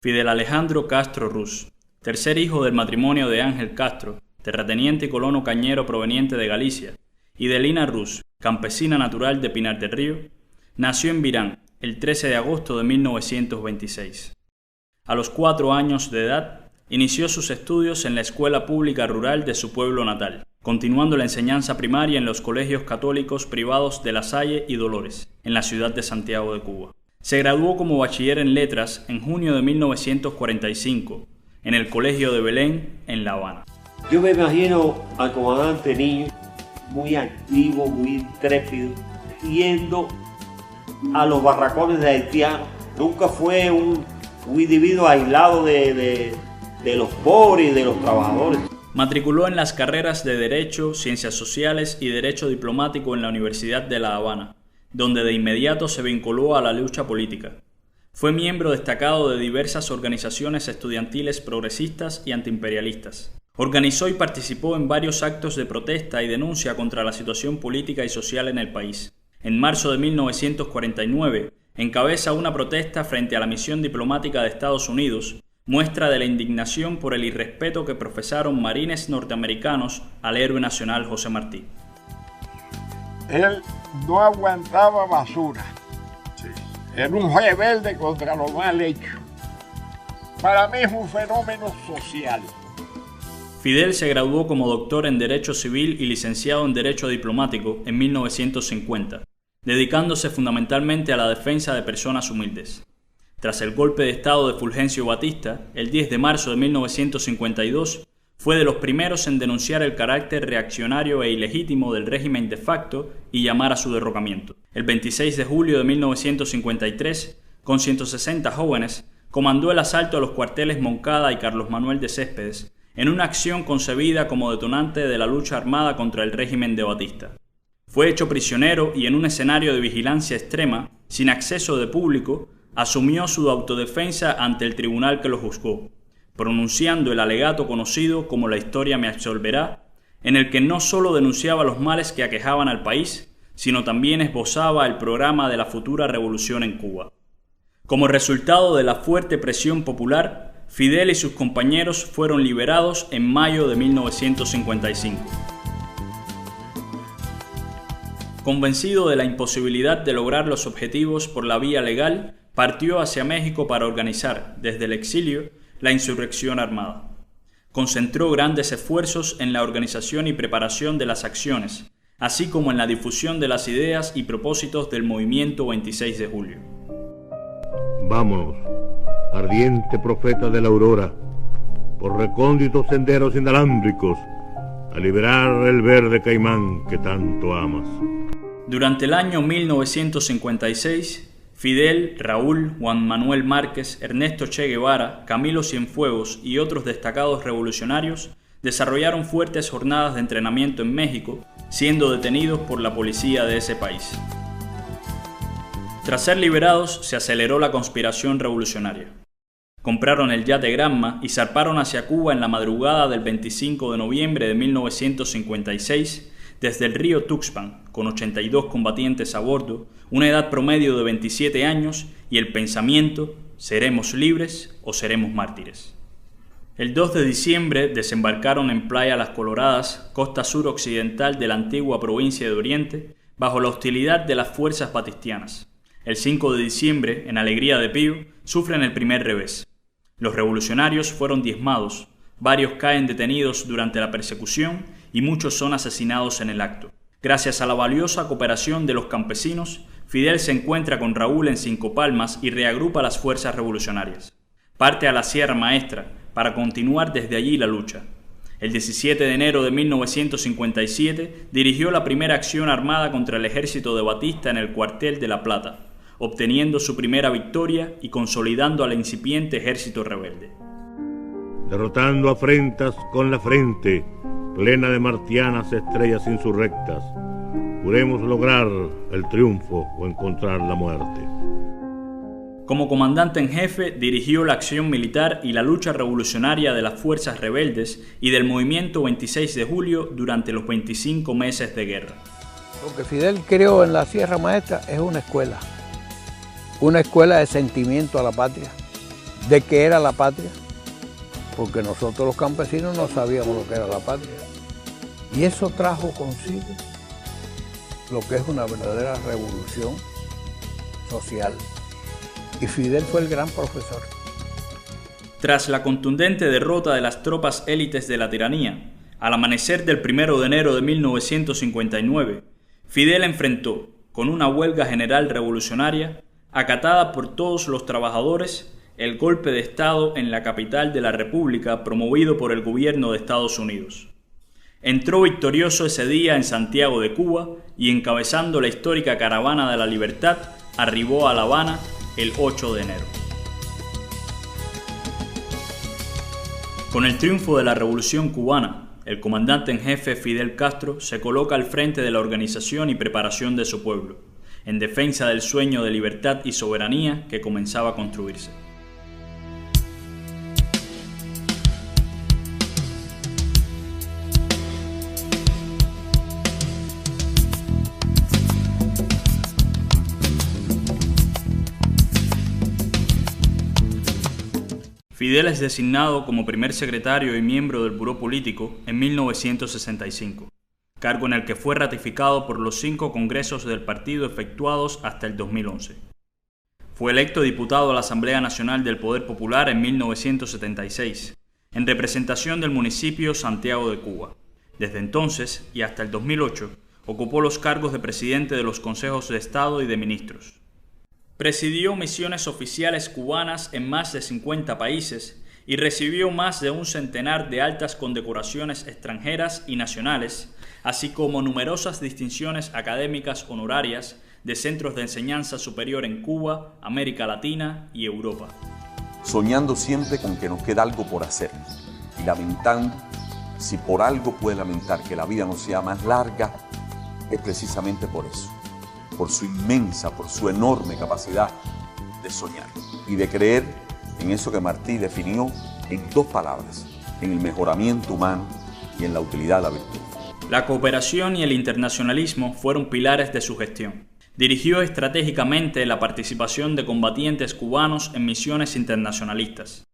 Fidel Alejandro Castro Ruz, tercer hijo del matrimonio de Ángel Castro, terrateniente y colono cañero proveniente de Galicia, y de Lina Ruz, campesina natural de Pinar del Río, nació en Virán el 13 de agosto de 1926. A los 4 años de edad, inició sus estudios en la escuela pública rural de su pueblo natal, continuando la enseñanza primaria en los colegios católicos privados de La Salle y Dolores, en la ciudad de Santiago de Cuba. Se graduó como bachiller en letras en junio de 1945, en el Colegio de Belén, en La Habana. Yo me imagino al comandante Niño muy activo, muy intrépido, yendo a los barracones de haitianos. Nunca fue un individuo aislado de los pobres y de los trabajadores. Matriculó en las carreras de Derecho, Ciencias Sociales y Derecho Diplomático en la Universidad de La Habana, donde de inmediato se vinculó a la lucha política. Fue miembro destacado de diversas organizaciones estudiantiles progresistas y antiimperialistas. Organizó y participó en varios actos de protesta y denuncia contra la situación política y social en el país. En marzo de 1949, encabeza una protesta frente a la misión diplomática de Estados Unidos, muestra de la indignación por el irrespeto que profesaron marines norteamericanos al héroe nacional José Martí. Él no aguantaba basura. Sí. Era un rebelde contra lo mal hecho. Para mí es un fenómeno social. Fidel se graduó como doctor en Derecho Civil y licenciado en Derecho Diplomático en 1950, dedicándose fundamentalmente a la defensa de personas humildes. Tras el golpe de Estado de Fulgencio Batista, el 10 de marzo de 1952, fue de los primeros en denunciar el carácter reaccionario e ilegítimo del régimen de facto y llamar a su derrocamiento. El 26 de julio de 1953, con 160 jóvenes, comandó el asalto a los cuarteles Moncada y Carlos Manuel de Céspedes, en una acción concebida como detonante de la lucha armada contra el régimen de Batista. Fue hecho prisionero y en un escenario de vigilancia extrema, sin acceso de público, asumió su autodefensa ante el tribunal que lo juzgó, pronunciando el alegato conocido como La historia me absolverá, en el que no solo denunciaba los males que aquejaban al país, sino también esbozaba el programa de la futura revolución en Cuba. Como resultado de la fuerte presión popular, Fidel y sus compañeros fueron liberados en mayo de 1955. Convencido de la imposibilidad de lograr los objetivos por la vía legal, partió hacia México para organizar, desde el exilio, la insurrección armada. Concentró grandes esfuerzos en la organización y preparación de las acciones, así como en la difusión de las ideas y propósitos del movimiento 26 de julio. Vámonos, ardiente profeta de la aurora, por recónditos senderos inalámbricos, a liberar el verde caimán que tanto amas. Durante el año 1956, Fidel, Raúl, Juan Manuel Márquez, Ernesto Che Guevara, Camilo Cienfuegos y otros destacados revolucionarios desarrollaron fuertes jornadas de entrenamiento en México, siendo detenidos por la policía de ese país. Tras ser liberados, se aceleró la conspiración revolucionaria. Compraron el yate Granma y zarparon hacia Cuba en la madrugada del 25 de noviembre de 1956 desde el río Tuxpan, con 82 combatientes a bordo, una edad promedio de 27 años y el pensamiento: ¿seremos libres o seremos mártires? El 2 de diciembre desembarcaron en Playa Las Coloradas, costa suroccidental de la antigua provincia de Oriente, bajo la hostilidad de las fuerzas batistianas. El 5 de diciembre, en Alegría de Pío, sufren el primer revés. Los revolucionarios fueron diezmados, varios caen detenidos durante la persecución y muchos son asesinados en el acto. Gracias a la valiosa cooperación de los campesinos, Fidel se encuentra con Raúl en Cinco Palmas y reagrupa las fuerzas revolucionarias. Parte a la Sierra Maestra para continuar desde allí la lucha. El 17 de enero de 1957 dirigió la primera acción armada contra el ejército de Batista en el cuartel de La Plata, obteniendo su primera victoria y consolidando al incipiente ejército rebelde. Derrotando afrentas con la frente, plena de martianas estrellas insurrectas, juremos lograr el triunfo o encontrar la muerte. Como comandante en jefe, dirigió la acción militar y la lucha revolucionaria de las fuerzas rebeldes y del movimiento 26 de julio durante los 25 meses de guerra. Lo que Fidel creó en la Sierra Maestra es una escuela de sentimiento a la patria, de qué era la patria, porque nosotros los campesinos no sabíamos lo que era la patria. Y eso trajo consigo lo que es una verdadera revolución social. Y Fidel fue el gran profesor. Tras la contundente derrota de las tropas élites de la tiranía, al amanecer del 1 de enero de 1959, Fidel enfrentó, con una huelga general revolucionaria, acatada por todos los trabajadores, el golpe de Estado en la capital de la República promovido por el gobierno de Estados Unidos. Entró victorioso ese día en Santiago de Cuba y, encabezando la histórica Caravana de la Libertad, arribó a La Habana el 8 de enero. Con el triunfo de la Revolución cubana, el comandante en jefe Fidel Castro se coloca al frente de la organización y preparación de su pueblo, en defensa del sueño de libertad y soberanía que comenzaba a construirse. Fidel es designado como primer secretario y miembro del Buró Político en 1965, cargo en el que fue ratificado por los 5 congresos del partido efectuados hasta el 2011. Fue electo diputado a la Asamblea Nacional del Poder Popular en 1976, en representación del municipio Santiago de Cuba. Desde entonces y hasta el 2008, ocupó los cargos de presidente de los Consejos de Estado y de Ministros. Presidió misiones oficiales cubanas en más de 50 países y recibió más de un centenar de altas condecoraciones extranjeras y nacionales, así como numerosas distinciones académicas honorarias de centros de enseñanza superior en Cuba, América Latina y Europa. Soñando siempre con que nos queda algo por hacer y lamentando, si por algo puede lamentar que la vida no sea más larga, es precisamente por eso. Por su inmensa, por su enorme capacidad de soñar y de creer en eso que Martí definió en 2 palabras, en el mejoramiento humano y en la utilidad de la virtud. La cooperación y el internacionalismo fueron pilares de su gestión. Dirigió estratégicamente la participación de combatientes cubanos en misiones internacionalistas.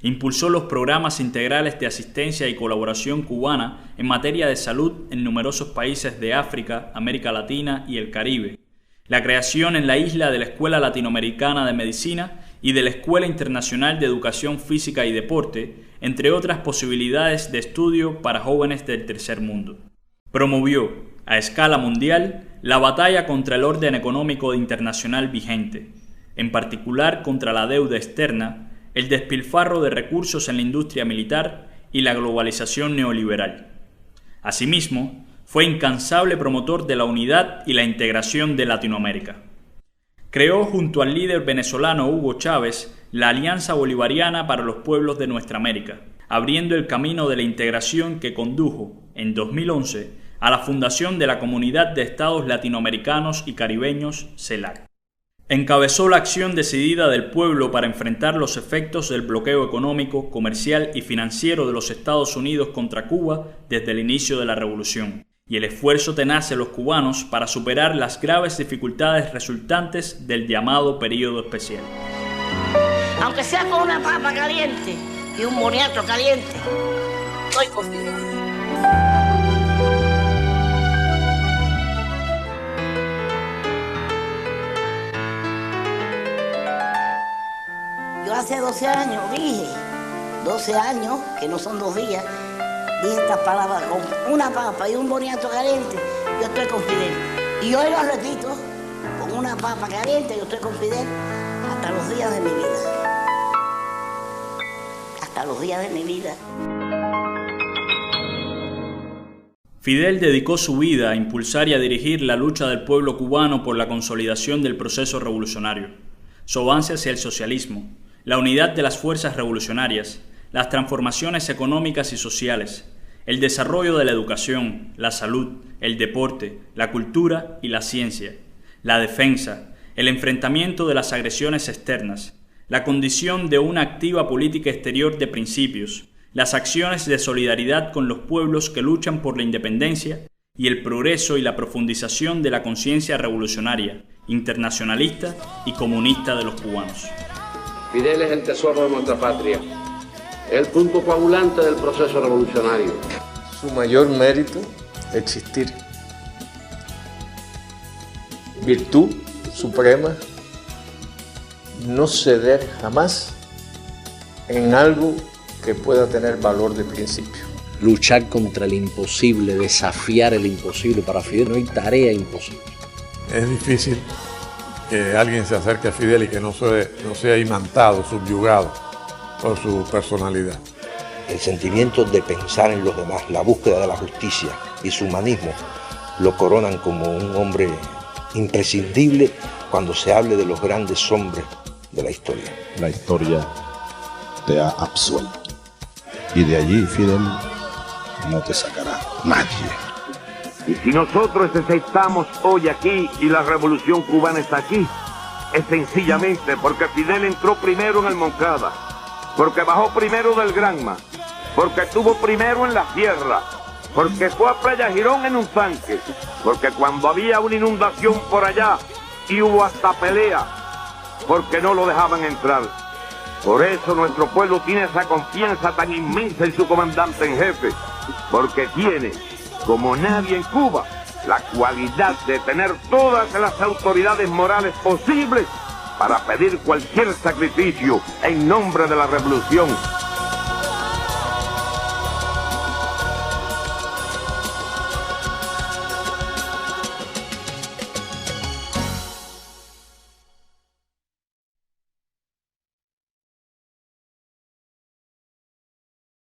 Impulsó los programas integrales de asistencia y colaboración cubana en materia de salud en numerosos países de África, América Latina y el Caribe. La creación en la isla de la Escuela Latinoamericana de Medicina y de la Escuela Internacional de Educación Física y Deporte, entre otras posibilidades de estudio para jóvenes del tercer mundo. Promovió, a escala mundial, la batalla contra el orden económico internacional vigente, en particular contra la deuda externa, el despilfarro de recursos en la industria militar y la globalización neoliberal. Asimismo, fue incansable promotor de la unidad y la integración de Latinoamérica. Creó junto al líder venezolano Hugo Chávez la Alianza Bolivariana para los Pueblos de Nuestra América, abriendo el camino de la integración que condujo, en 2011, a la fundación de la Comunidad de Estados Latinoamericanos y Caribeños, CELAC. Encabezó la acción decidida del pueblo para enfrentar los efectos del bloqueo económico, comercial y financiero de los Estados Unidos contra Cuba desde el inicio de la revolución, y el esfuerzo tenaz de los cubanos para superar las graves dificultades resultantes del llamado período especial. Aunque sea con una papa caliente y un boniato caliente, estoy contigo. Yo hace 12 años dije, 12 años, que no son 2 días, dije estas palabras: con una papa y un boniato caliente, yo estoy con Fidel. Y hoy lo repito, con una papa caliente, yo estoy con Fidel hasta los días de mi vida. Hasta los días de mi vida. Fidel dedicó su vida a impulsar y a dirigir la lucha del pueblo cubano por la consolidación del proceso revolucionario, su avance hacia el socialismo, la unidad de las fuerzas revolucionarias, las transformaciones económicas y sociales, el desarrollo de la educación, la salud, el deporte, la cultura y la ciencia, la defensa, el enfrentamiento de las agresiones externas, la condición de una activa política exterior de principios, las acciones de solidaridad con los pueblos que luchan por la independencia y el progreso y la profundización de la conciencia revolucionaria, internacionalista y comunista de los cubanos. Fidel es el tesoro de nuestra patria, es el punto coagulante del proceso revolucionario. Su mayor mérito, existir. Virtud suprema, no ceder jamás en algo que pueda tener valor de principio. Luchar contra el imposible, desafiar el imposible. Para Fidel no hay tarea imposible. Es difícil que alguien se acerque a Fidel y que no sea imantado, subyugado por su personalidad. El sentimiento de pensar en los demás, la búsqueda de la justicia y su humanismo lo coronan como un hombre imprescindible cuando se hable de los grandes hombres de la historia. La historia te ha absuelto y de allí, Fidel, no te sacará nadie. Y si nosotros estamos hoy aquí y la revolución cubana está aquí, es sencillamente porque Fidel entró primero en el Moncada, porque bajó primero del Granma, porque estuvo primero en la sierra, porque fue a Playa Girón en un tanque, porque cuando había una inundación por allá y hubo hasta pelea, porque no lo dejaban entrar. Por eso nuestro pueblo tiene esa confianza tan inmensa en su comandante en jefe, porque tiene, como nadie en Cuba, la cualidad de tener todas las autoridades morales posibles para pedir cualquier sacrificio en nombre de la revolución.